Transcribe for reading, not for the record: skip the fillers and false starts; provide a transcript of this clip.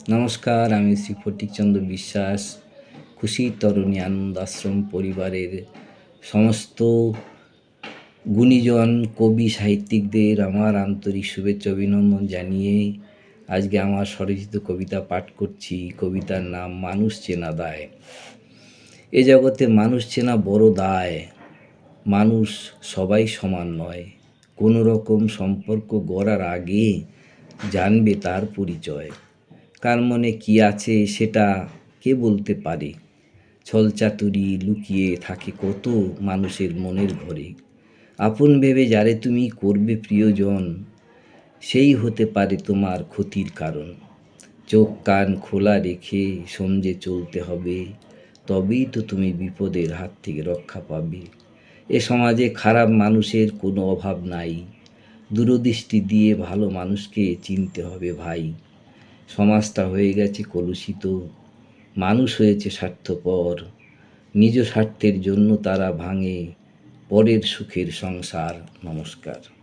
নমস্কার, আমি শ্রী ফটিকচন্দ্র বিশ্বাস। খুশি তরুণী আনন্দ আশ্রম পরিবারের সমস্ত গুণীজন কবি সাহিত্যিকদের আমার আন্তরিক শুভেচ্ছা অভিনন্দন জানিয়ে আজকে আমার স্বরচিত কবিতা পাঠ করছি। কবিতার নাম মানুষ চেনা দায়। এ জগতে মানুষ চেনা বড় দায়। মানুষ সবাই সমান নয়। কোনো রকম সম্পর্ক গড়ার আগে জানবে তার পরিচয়। কার মনে কি আছে সেটা কে বলতে পারে? ছলচাতুরি লুকিয়ে থাকে কত মানুষের মনের ঘরে। আপন ভেবে যারে তুমি করবে প্রিয়জন, সেই হতে পারে তোমার ক্ষতির কারণ। চোখ কান খোলা রেখে সমঝে চলতে হবে, তবেই তো তুমি বিপদের হাত থেকে রক্ষা পাবে। এ সমাজে খারাপ মানুষের কোনো অভাব নাই। দূরদৃষ্টি দিয়ে ভালো মানুষকে চিনতে হবে ভাই। সমাজটা হয়ে গেছে কলুষিত, মানুষ হয়েছে স্বার্থপর। নিজ স্বার্থের জন্য তারা ভাঙে পরের সুখের সংসার। নমস্কার।